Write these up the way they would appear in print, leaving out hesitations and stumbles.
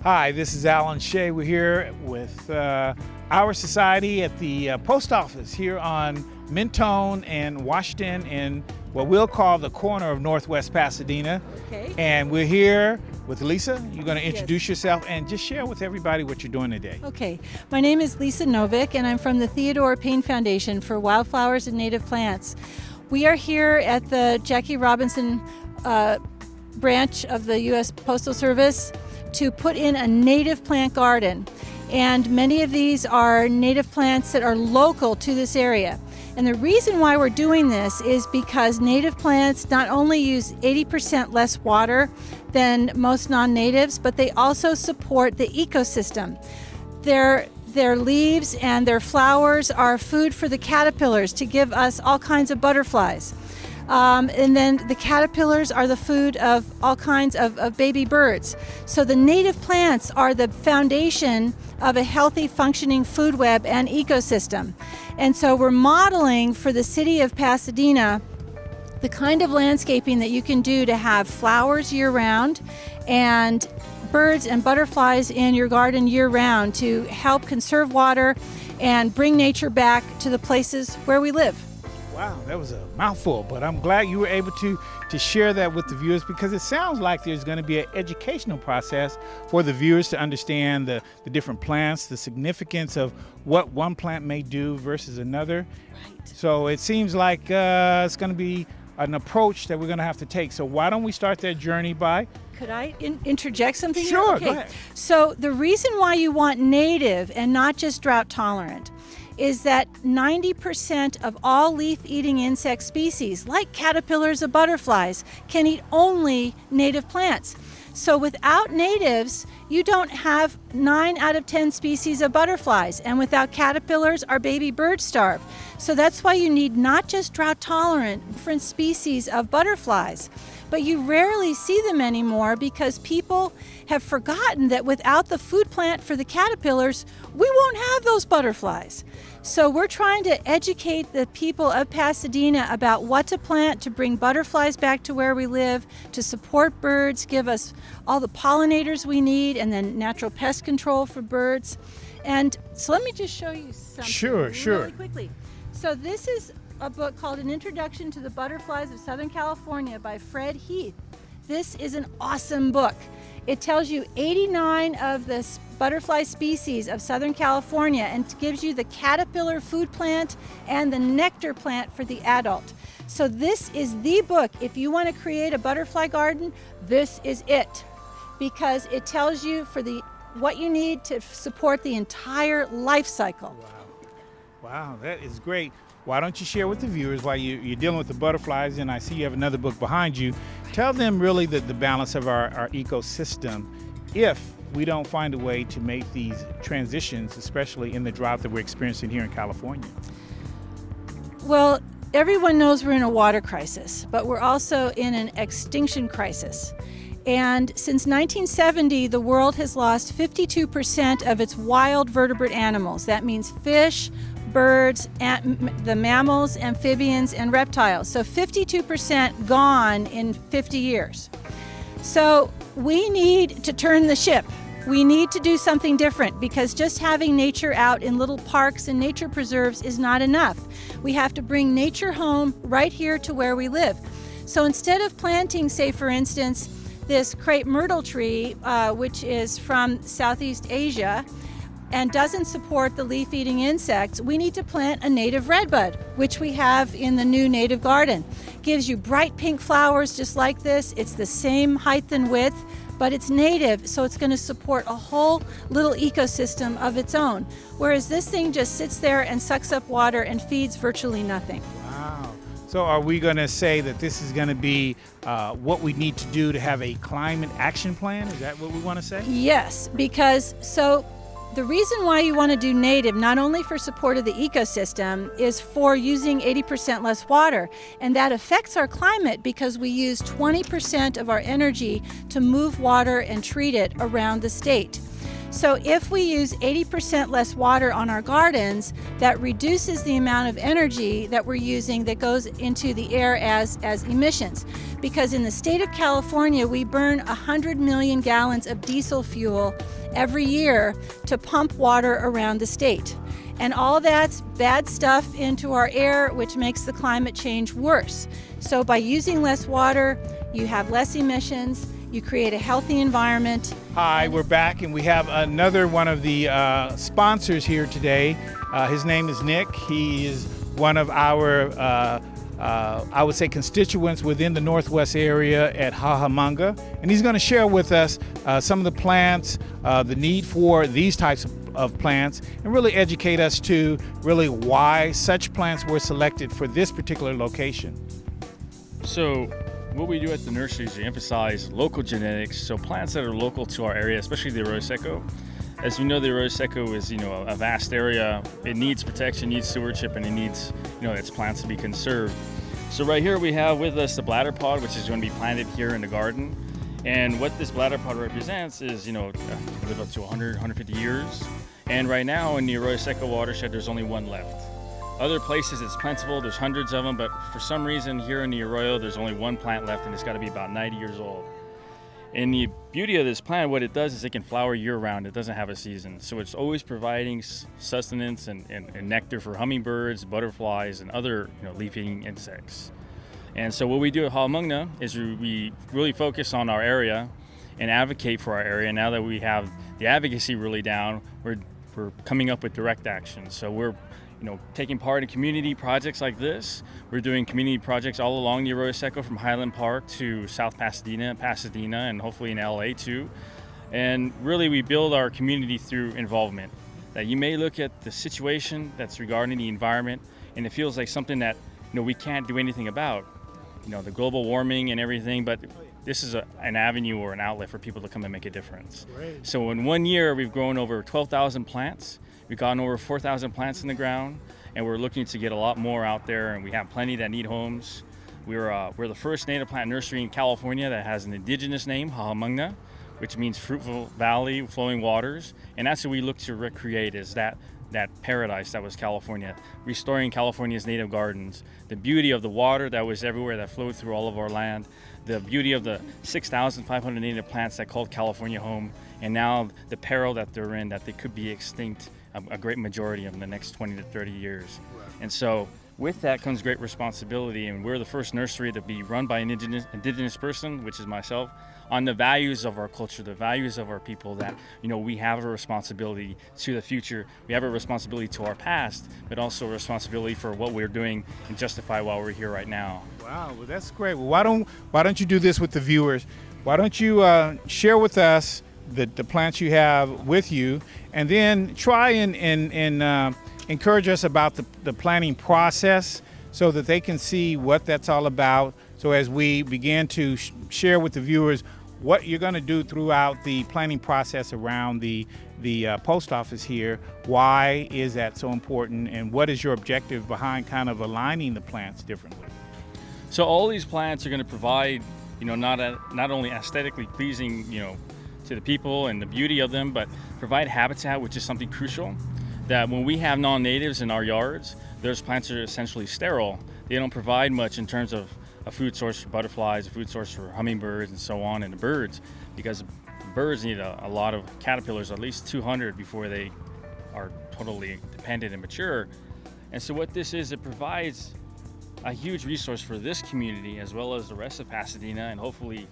Hi, this is Alan Shay. We're here with our society at the post office here on Mentone and Washington in what we'll call the corner of Northwest Pasadena. Okay. And we're here with Lisa. You're going to introduce yourself and just share with everybody what you're doing today. Okay. My name is Lisa Novick, and I'm from the Theodore Payne Foundation for Wildflowers and Native Plants. We are here at the Jackie Robinson branch of the U.S. Postal Service to put in a native plant garden. And many of these are native plants that are local to this area. And the reason why we're doing this is because native plants not only use 80% less water than most non-natives, but they also support the ecosystem. Their leaves and their flowers are food for the caterpillars to give us all kinds of butterflies. And then the caterpillars are the food of all kinds of baby birds. So the native plants are the foundation of a healthy, functioning food web and ecosystem. And so we're modeling for the city of Pasadena the kind of landscaping that you can do to have flowers year-round and birds and butterflies in your garden year-round to help conserve water and bring nature back to the places where we live. Wow, that was a mouthful, but I'm glad you were able to share that with the viewers, because it sounds like there's going to be an educational process for the viewers to understand the different plants, the significance of what one plant may do versus another. Right. So it seems like it's going to be an approach that we're going to have to take. So why don't we start that journey by... Could I interject something? Sure, okay. Go ahead. So the reason why you want native and not just drought tolerant is that 90% of all leaf-eating insect species, like caterpillars or butterflies, can eat only native plants. So without natives, you don't have 9 out of 10 species of butterflies, and without caterpillars, our baby birds starve. So that's why you need not just drought-tolerant, different species of butterflies, but you rarely see them anymore because people have forgotten that without the food plant for the caterpillars, we won't have those butterflies. So we're trying to educate the people of Pasadena about what to plant to bring butterflies back to where we live, to support birds, give us all the pollinators we need, and then natural pest control for birds. And so let me just show you something really quickly. So this is a book called An Introduction to the Butterflies of Southern California by Fred Heath. This is an awesome book. It tells you 89 of the butterfly species of Southern California and gives you the caterpillar food plant and the nectar plant for the adult. So this is the book. If you want to create a butterfly garden, this is it, because it tells you what you need to support the entire life cycle. Wow, that is great. Why don't you share with the viewers while you're dealing with the butterflies, and I see you have another book behind you. Tell them really the balance of our ecosystem if we don't find a way to make these transitions, especially in the drought that we're experiencing here in California. Well, everyone knows we're in a water crisis, but we're also in an extinction crisis. And since 1970, the world has lost 52% of its wild vertebrate animals. That means fish, birds, the mammals, amphibians, and reptiles. So 52% gone in 50 years. So we need to turn the ship. We need to do something different, because just having nature out in little parks and nature preserves is not enough. We have to bring nature home right here to where we live. So instead of planting, say for instance, this crepe myrtle tree, which is from Southeast Asia, and doesn't support the leaf-eating insects, we need to plant a native redbud, which we have in the new native garden. Gives you bright pink flowers just like this. It's the same height and width, but it's native, so it's going to support a whole little ecosystem of its own. Whereas this thing just sits there and sucks up water and feeds virtually nothing. Wow. So are we going to say that this is going to be what we need to do to have a climate action plan? Is that what we want to say? Yes, because the reason why you want to do native, not only for support of the ecosystem, is for using 80% less water. And that affects our climate because we use 20% of our energy to move water and treat it around the state. So if we use 80% less water on our gardens, that reduces the amount of energy that we're using that goes into the air as emissions. Because in the state of California, we burn 100 million gallons of diesel fuel every year to pump water around the state. And all that's bad stuff into our air, which makes the climate change worse. So by using less water, you have less emissions, you create a healthy environment. Hi, we're back, and we have another one of the sponsors here today. His name is Nick. He is one of our, I would say, constituents within the Northwest area at Hahamanga, and he's going to share with us some of the plants, the need for these types of plants, and really educate us to really why such plants were selected for this particular location. So what we do at the nursery is we emphasize local genetics, so plants that are local to our area, especially the arroyo seco. As you know, the arroyo seco is, a vast area. It needs protection, needs stewardship, and it needs, its plants to be conserved. So right here we have with us the bladder pod, which is going to be planted here in the garden. And what this bladder pod represents is, live up to 100, 150 years. And right now in the arroyo seco watershed, there's only one left. Other places it's plentiful, there's hundreds of them, but for some reason here in the arroyo, there's only one plant left, and it's got to be about 90 years old. And the beauty of this plant, what it does is it can flower year-round. It doesn't have a season. So it's always providing sustenance and nectar for hummingbirds, butterflies, and other leaf-eating insects. And so what we do at Hahamanga is we really focus on our area and advocate for our area. Now that we have the advocacy really down, we're coming up with direct action. So we're taking part in community projects like this. We're doing community projects all along the arroyo seco from Highland Park to South Pasadena, and hopefully in LA too. And really we build our community through involvement. That you may look at the situation that's regarding the environment and it feels like something that we can't do anything about. The global warming and everything, but this is an avenue or an outlet for people to come and make a difference. Great. So in 1 year, we've grown over 12,000 plants. We've gotten over 4,000 plants in the ground, and we're looking to get a lot more out there, and we have plenty that need homes. We're the first native plant nursery in California that has an indigenous name, Hahamanga, which means fruitful valley, flowing waters, and that's what we look to recreate, is that paradise that was California, restoring California's native gardens, the beauty of the water that was everywhere, that flowed through all of our land, the beauty of the 6,500 native plants that called California home, and now the peril that they're in, that they could be extinct, a great majority of them in the next 20 to 30 years. Right. And so with that comes great responsibility, and we're the first nursery to be run by an indigenous person, which is myself, on the values of our culture, the values of our people, that we have a responsibility to the future. We have a responsibility to our past, but also a responsibility for what we're doing and justify why we're here right now. Wow, well that's great. Well, why don't you do this with the viewers? Why don't you share with us the plants you have with you, and then try and encourage us about the planning process so that they can see what that's all about. So as we begin to share with the viewers what you're going to do throughout the planning process around the post office here, why is that so important, and what is your objective behind kind of aligning the plants differently? So all these plants are going to provide, not only aesthetically pleasing, to the people and the beauty of them, but provide habitat, which is something crucial. That when we have non-natives in our yards, those plants are essentially sterile. They don't provide much in terms of a food source for butterflies, a food source for hummingbirds and so on, and the birds, because birds need a lot of caterpillars, at least 200 before they are totally dependent and mature. And so what this is, it provides a huge resource for this community as well as the rest of Pasadena, and hopefully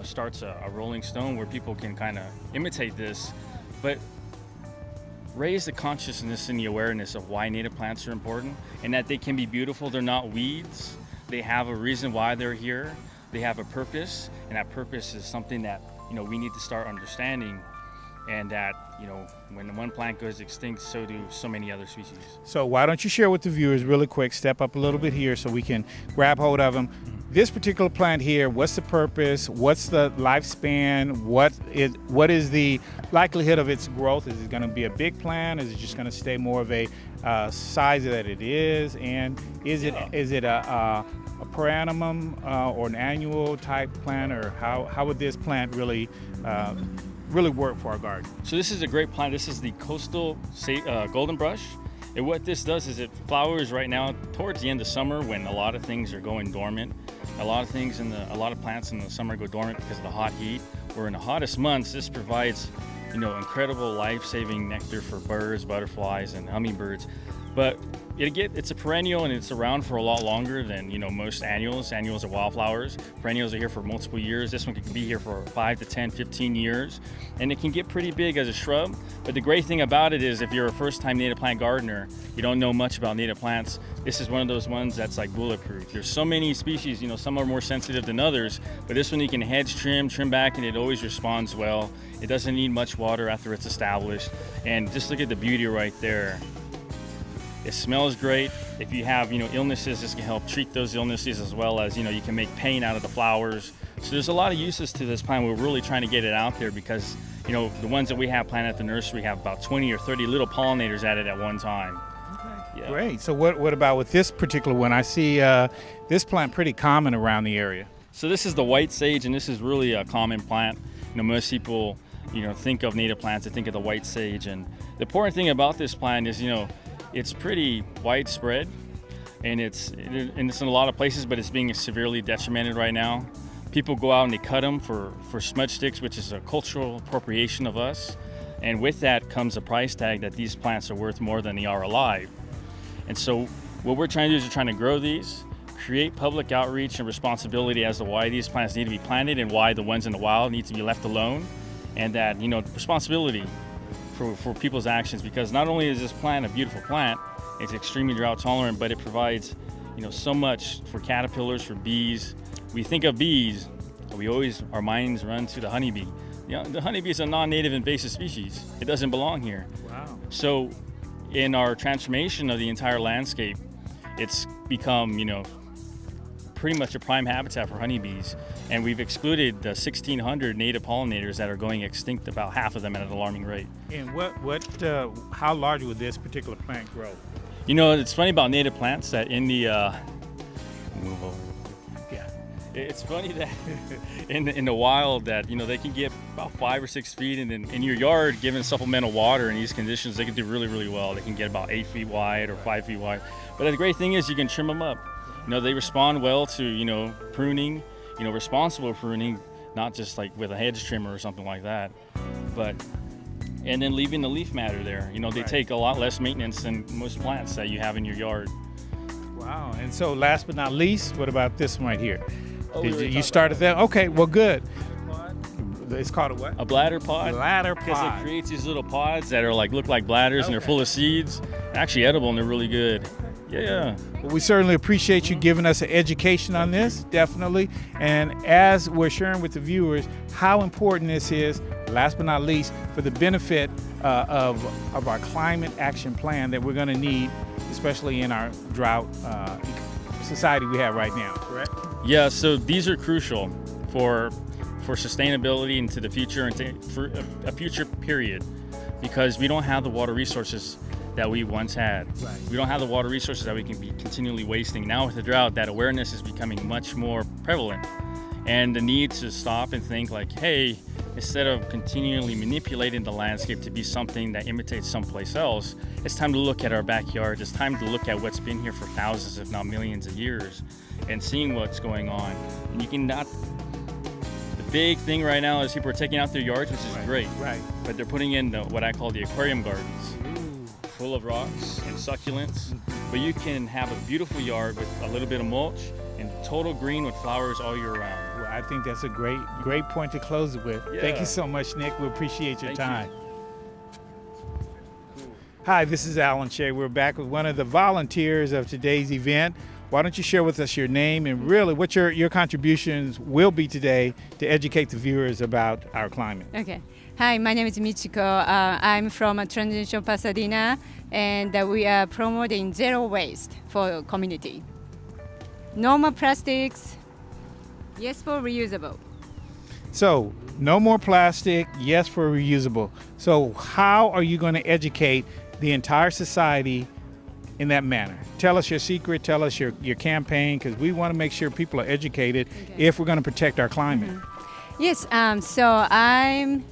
starts a rolling stone where people can kind of imitate this, but raise the consciousness and the awareness of why native plants are important, and that they can be beautiful. They're not weeds. They have a reason why they're here. They have a purpose, and that purpose is something that we need to start understanding, and that when one plant goes extinct, so do so many other species. So why don't you share with the viewers really quick, step up a little bit here so we can grab hold of them. This particular plant here, what's the purpose? What's the lifespan? What is the likelihood of its growth? Is it going to be a big plant? Is it just going to stay more of a size that it is? And is it a per annum or an annual type plant, or how would this plant really really work for our garden? So this is a great plant. This is the coastal golden brush. And what this does is it flowers right now towards the end of summer when a lot of things are going dormant. A lot of plants in the summer go dormant because of the hot heat. Where in the hottest months, this provides, incredible life-saving nectar for birds, butterflies, and hummingbirds. But it's a perennial and it's around for a lot longer than most annuals. Annuals are wildflowers. Perennials are here for multiple years. This one can be here for 5 to 10, 15 years, and it can get pretty big as a shrub. But the great thing about it is if you're a first-time native plant gardener, you don't know much about native plants, this is one of those ones that's like bulletproof. There's so many species, some are more sensitive than others, but this one you can hedge trim back, and it always responds well. It doesn't need much water after it's established, and just look at the beauty right there. It smells great. If you have, illnesses, this can help treat those illnesses, as well as, you can make paint out of the flowers. So there's a lot of uses to this plant. We're really trying to get it out there because, the ones that we have planted at the nursery have about 20 or 30 little pollinators at it at one time. Okay. Yeah. Great. So what about with this particular one? I see this plant pretty common around the area. So this is the white sage, and this is really a common plant. Most people, think of native plants, they think of the white sage. And the important thing about this plant is, it's pretty widespread, and it's in a lot of places, but it's being severely detrimented right now. People go out and they cut them for smudge sticks, which is a cultural appropriation of us. And with that comes a price tag that these plants are worth more than they are alive. And so what we're trying to do is we're trying to grow these, create public outreach and responsibility as to why these plants need to be planted and why the ones in the wild need to be left alone, and that, responsibility for people's actions, because not only is this plant a beautiful plant, it's extremely drought tolerant, but it provides so much for caterpillars, for bees. We think of bees, our minds run to the honeybee. The honeybee is a non-native invasive species. It doesn't belong here. Wow. So in our transformation of the entire landscape, it's become pretty much a prime habitat for honeybees, and we've excluded the 1,600 native pollinators that are going extinct, about half of them at an alarming rate. And how large would this particular plant grow? It's funny about native plants that in the move over. Yeah, it's funny that in the wild that they can get about 5 or 6 feet, and in your yard, given supplemental water in these conditions, they can do really, really well. They can get about 8 feet wide or 5 feet wide. But the great thing is you can trim them up. They respond well to, pruning, responsible pruning, not just like with a hedge trimmer or something like that. And then leaving the leaf matter there. They take a lot less maintenance than most plants that you have in your yard. Wow. And so last but not least, what about this one right here? You started that? that? Okay, well, good. It's called a what? A bladder pod. Bladder pod. Because it creates these little pods that are look like bladders, and they're full of seeds. They're actually edible, and they're really good. Yeah. Well, we certainly appreciate you giving us an education on this, definitely. And as we're sharing with the viewers how important this is, last but not least, for the benefit of our climate action plan that we're going to need, especially in our drought society we have right now, correct? Yeah, so these are crucial for sustainability into the future and for a future period, because we don't have the water resources that we once had. Right. We don't have the water resources that we can be continually wasting. Now with the drought, that awareness is becoming much more prevalent, and the need to stop and think like, hey, instead of continually manipulating the landscape to be something that imitates someplace else, it's time to look at our backyard. It's time to look at what's been here for thousands, if not millions of years, and seeing what's going on. And you cannot. The big thing right now is people are taking out their yards, which is great. Right. But they're putting in what I call the aquarium gardens. Full of rocks and succulents, but you can have a beautiful yard with a little bit of mulch and total green with flowers all year round. Well, I think that's a great point to close it with. Yeah. Thank you so much, Nick. We appreciate your Thank time. you. Hi, this is Alan Shay. We're back with one of the volunteers of today's event. Why don't you share with us your name and really what your contributions will be today to educate the viewers about our climate? Okay. Hi, my name is Michiko. I'm from Transition Pasadena, and we are promoting zero waste for community. No more plastics. Yes for reusable. So, no more plastic, yes for reusable. So, how are you going to educate the entire society in that manner? Tell us your secret, tell us your campaign, because we want to make sure people are educated if we're going to protect our climate. Yes, so I'm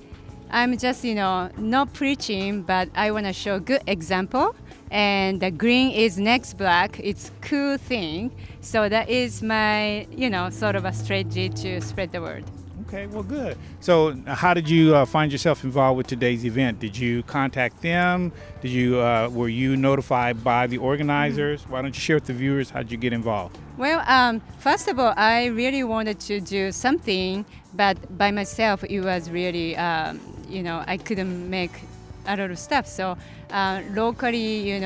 I'm just, not preaching, but I want to show good example. And the green is next black. It's cool thing. So that is my, sort of a strategy to spread the word. Okay, well, good. So how did you find yourself involved with today's event? Did you contact them? Were you notified by the organizers? Why don't you share with the viewers how did you get involved? Well, first of all, I really wanted to do something, but by myself, it was really, I couldn't make a lot of stuff. So locally,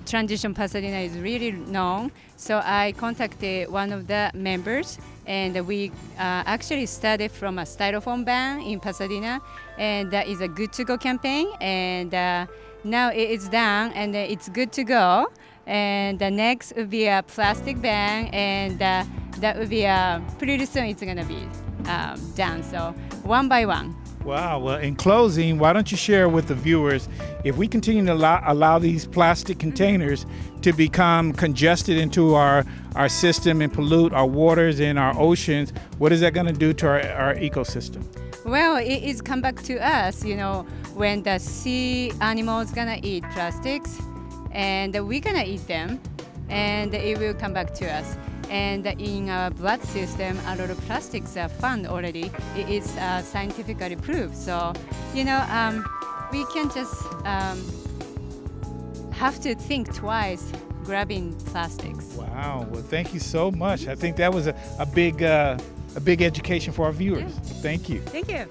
Transition Pasadena is really known. So I contacted one of the members, and we actually started from a styrofoam ban in Pasadena, and that is a good to go campaign. And now it is done, and it's good to go. And the next would be a plastic ban, and that would be pretty soon it's gonna be done. So one by one. Wow. Well, in closing, why don't you share with the viewers, if we continue to allow these plastic containers to become congested into our system and pollute our waters and our oceans, what is that going to do to our ecosystem? Well, it is come back to us, when the sea animals gonna eat plastics, and we're gonna eat them, and it will come back to us. And in our blood system, a lot of plastics are found already. It is scientifically proved. So, we can just have to think twice grabbing plastics. Wow. Well, thank you so much. I think that was a big education for our viewers. Yeah. Thank you. Thank you.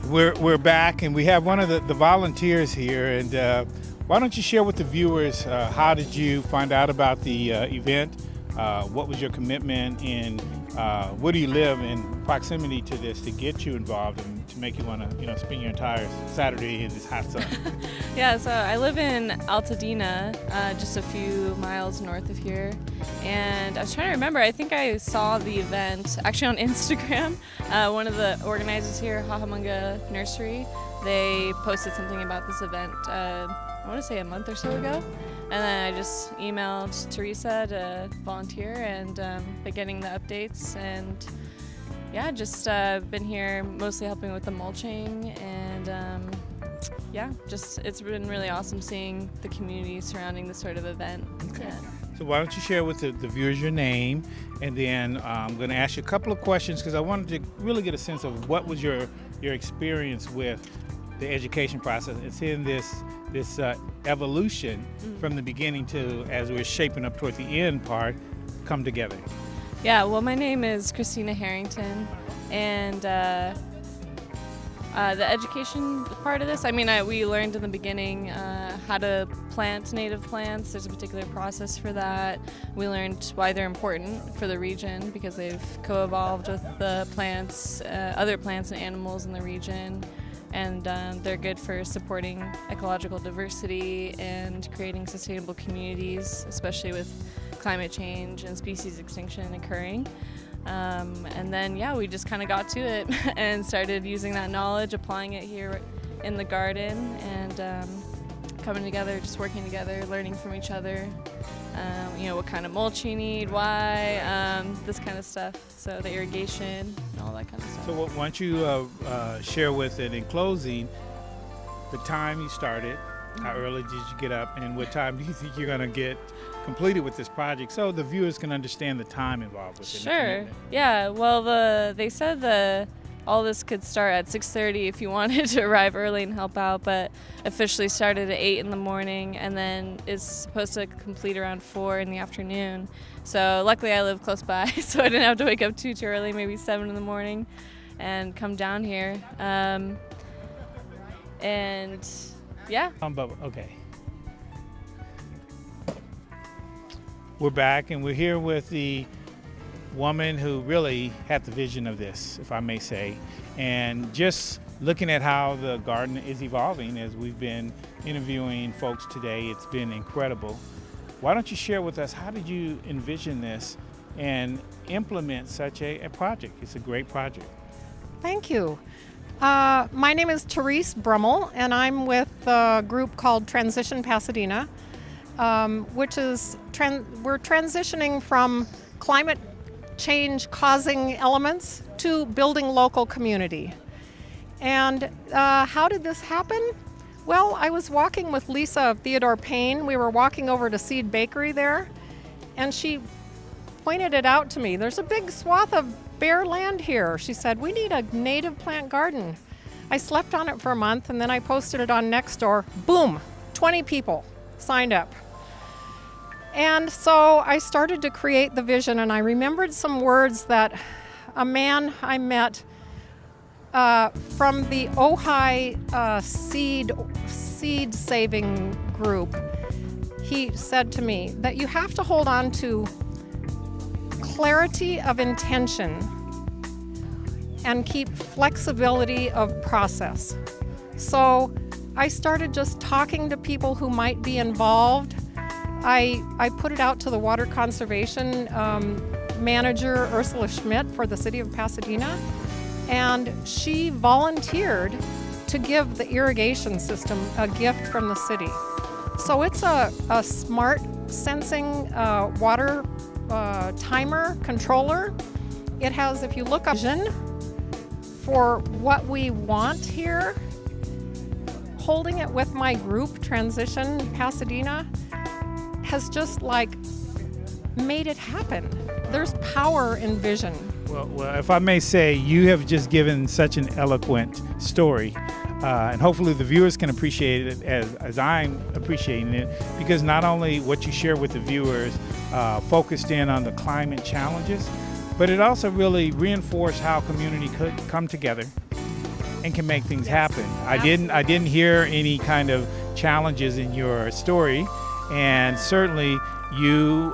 We're back, and we have one of the volunteers here, and why don't you share with the viewers how did you find out about the event? What was your commitment, and where do you live in proximity to this to get you involved and to make you want to spend your entire Saturday in this hot sun? Yeah, so I live in Altadena, just a few miles north of here, and I was trying to remember, I think I saw the event actually on Instagram. One of the organizers here, Hahamunga Nursery, they posted something about this event, I want to say a month or so ago, and then I just emailed Teresa to volunteer and been getting the updates, and yeah, just been here mostly helping with the mulching, and it's been really awesome seeing the community surrounding this sort of event. Okay. Yeah. So why don't you share with the viewers your name, and then I'm going to ask you a couple of questions because I wanted to really get a sense of what was your experience with the education process. It's in this evolution from the beginning to as we're shaping up toward the end part come together. Yeah, well, my name is Christina Harrington, and the education part of this, we learned in the beginning how to plant native plants. There's a particular process for that. We learned why they're important for the region because they've co-evolved with the plants, other plants and animals in the region. And they're good for supporting ecological diversity and creating sustainable communities, especially with climate change and species extinction occurring. And then, we just kind of got to it and started using that knowledge, applying it here in the garden, and coming together, just working together, learning from each other. What kind of mulch you need, why, this kind of stuff. So the irrigation and all that kind of stuff. So why don't you share with it in closing the time you started, how early did you get up, and what time do you think you're going to get completed with this project so the viewers can understand the time involved with it? Sure. Yeah, well, they said all this could start at 6:30 if you wanted to arrive early and help out, but officially started at 8 in the morning and then is supposed to complete around 4 in the afternoon. So luckily I live close by, so I didn't have to wake up too early, maybe 7 in the morning, and come down here. And yeah. Okay. We're back, and we're here with the woman who really had the vision of this, if I may say, and just looking at how the garden is evolving as we've been interviewing folks today, it's been incredible. Why don't you share with us, how did you envision this and implement such a project? It's a great project. Thank you. My name is Therese Brummel, and I'm with a group called Transition Pasadena, which is we're transitioning from climate change causing elements to building local community. And how did this happen? Well, I was walking with Lisa of Theodore Payne. We were walking over to Seed Bakery there, and she pointed it out to me. There's a big swath of bare land here. She said, we need a native plant garden. I slept on it for a month, and then I posted it on Nextdoor. Boom, 20 people signed up. And so I started to create the vision, and I remembered some words that a man I met from the Ojai seed saving group. He said to me that you have to hold on to clarity of intention and keep flexibility of process. So I started just talking to people who might be involved. I put it out to the water conservation manager, Ursula Schmidt, for the city of Pasadena, and she volunteered to give the irrigation system a gift from the city. So it's a smart sensing water timer controller. It has, if you look up vision for what we want here, holding it with my group, Transition Pasadena, has just like made it happen. There's power in vision. Well, if I may say, you have just given such an eloquent story, and hopefully the viewers can appreciate it as I'm appreciating it, because not only what you share with the viewers focused in on the climate challenges, but it also really reinforced how community could come together and can make things happen. I didn't hear any kind of challenges in your story, and certainly you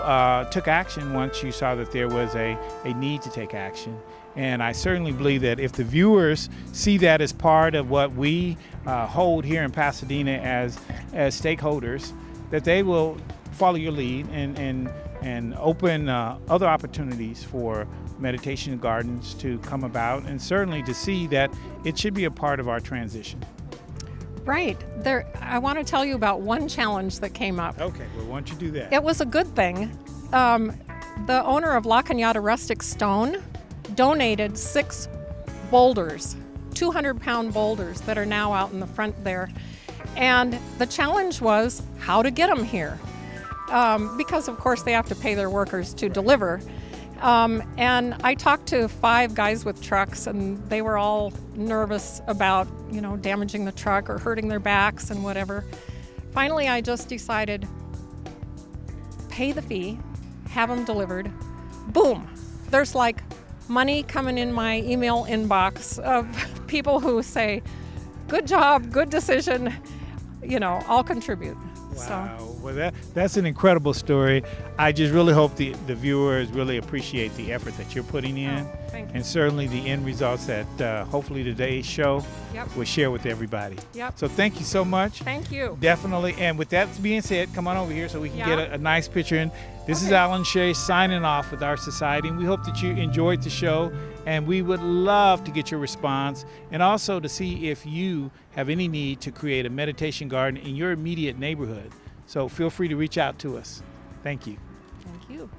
took action once you saw that there was a need to take action. And I certainly believe that if the viewers see that as part of what we hold here in Pasadena as stakeholders, that they will follow your lead and open other opportunities for meditation gardens to come about, and certainly to see that it should be a part of our transition. Right. I want to tell you about one challenge that came up. Okay, well, why don't you do that? It was a good thing. The owner of La Cañada Rustic Stone donated 6 boulders, 200-pound boulders that are now out in the front there. And the challenge was how to get them here. Because, of course, they have to pay their workers to deliver. And I talked to 5 guys with trucks, and they were all nervous about, damaging the truck or hurting their backs and whatever. Finally, I just decided, pay the fee, have them delivered. Boom! There's like money coming in my email inbox of people who say, good job, good decision, I'll contribute. Wow. So. Well, that's an incredible story. I just really hope the viewers really appreciate the effort that you're putting in. Thank you. And certainly the end results that hopefully today's show will share with everybody. Yep. So thank you so much. Thank you. Definitely. And with that being said, come on over here so we can get a nice picture in. This is Okay. Alan Shay signing off with our society. And we hope that you enjoyed the show. And we would love to get your response, and also to see if you have any need to create a meditation garden in your immediate neighborhood. So feel free to reach out to us. Thank you. Thank you.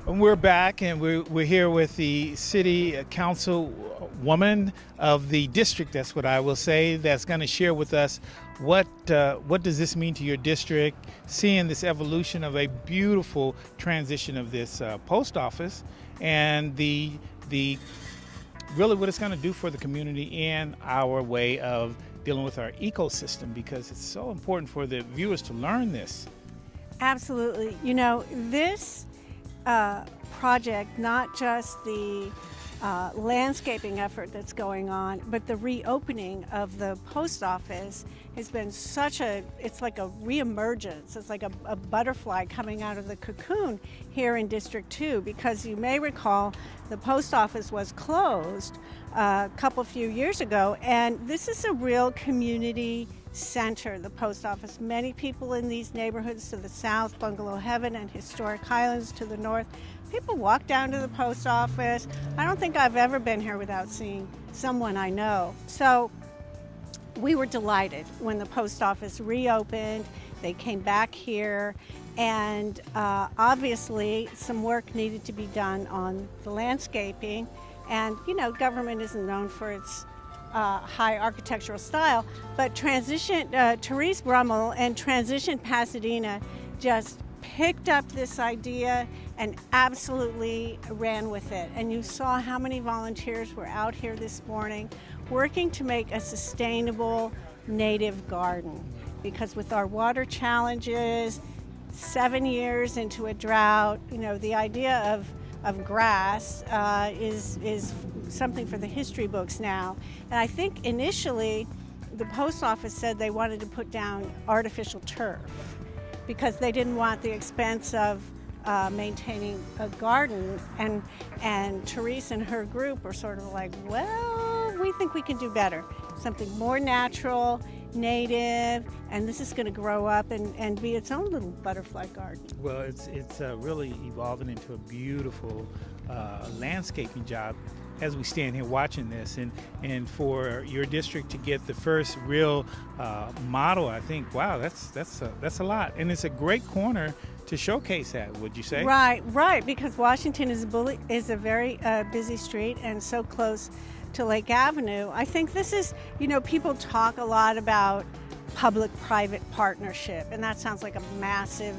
And we're back, and we're here with the city council woman of the district, that's what I will say, that's going to share with us what does this mean to your district, seeing this evolution of a beautiful transition of this post office, and the really what it's going to do for the community and our way of dealing with our ecosystem, because it's so important for the viewers to learn this. Absolutely. This project, not just the landscaping effort that's going on, but the reopening of the post office has been it's like a reemergence. It's like a butterfly coming out of the cocoon here in District 2, because you may recall the post office was closed a few years ago, and this is a real community center, the post office. Many people in these neighborhoods to the south, Bungalow Heaven and Historic Highlands to the north, people walk down to the post office. I don't think I've ever been here without seeing someone I know. So we were delighted when the post office reopened. They came back here, and obviously some work needed to be done on the landscaping. And, government isn't known for its high architectural style, but Therese Brummel and Transition Pasadena just picked up this idea and absolutely ran with it. And you saw how many volunteers were out here this morning working to make a sustainable native garden. Because with our water challenges, 7 years into a drought, the idea of grass is something for the history books now. And I think initially the post office said they wanted to put down artificial turf because they didn't want the expense of maintaining a garden. And Therese and her group were sort of like, well, we think we can do better. Something more natural, native, and this is going to grow up and be its own little butterfly garden. Well, it's really evolving into a beautiful landscaping job as we stand here watching this, and for your district to get the first real model, I think, wow, that's a lot, and it's a great corner to showcase that. Would you say? Right, because Washington is a very busy street and so close to Lake Avenue. I think this is, people talk a lot about public-private partnership, and that sounds like a massive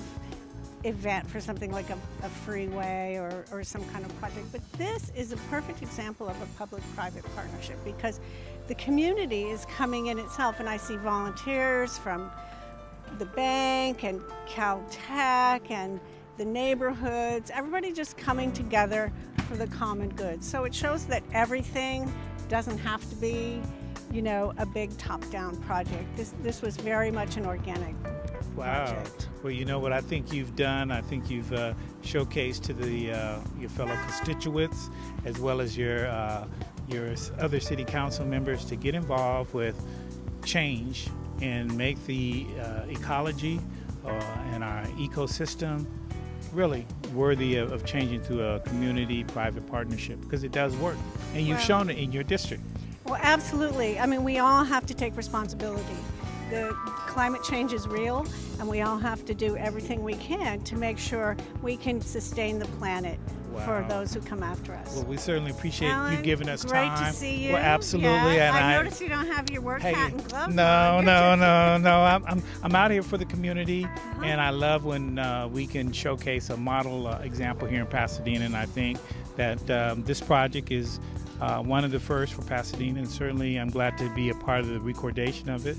event for something like a freeway or some kind of project. But this is a perfect example of a public-private partnership because the community is coming in itself, and I see volunteers from the bank and Caltech and the neighborhoods, everybody just coming together for the common good. So it shows that everything doesn't have to be, a big top-down project. This was very much an organic project. Well, you know what I think you've done? I think you've showcased to your fellow constituents as well as your other city council members to get involved with change and make the ecology and our ecosystem really worthy of changing through a community-private partnership, because it does work, and you've shown it in your district. Well, absolutely. I mean, we all have to take responsibility. The climate change is real, and we all have to do everything we can to make sure we can sustain the planet for those who come after us. Well, we certainly appreciate Alan, you giving us great time. to see you. Well, absolutely. Yeah, And I noticed you don't have your work hat and gloves no, on. no. I'm out here for the community, and I love when we can showcase a model example here in Pasadena. And I think that this project is one of the first for Pasadena, and certainly I'm glad to be a part of the recordation of it.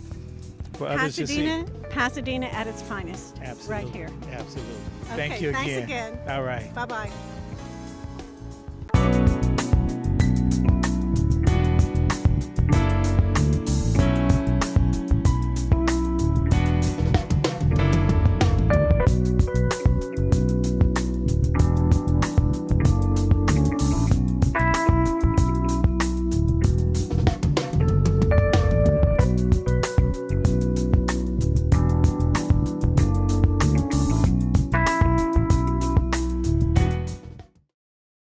For others to see. Pasadena at its finest. Absolutely. Right here. Absolutely. Okay, Thank you again. Thanks again. All right. Bye-bye.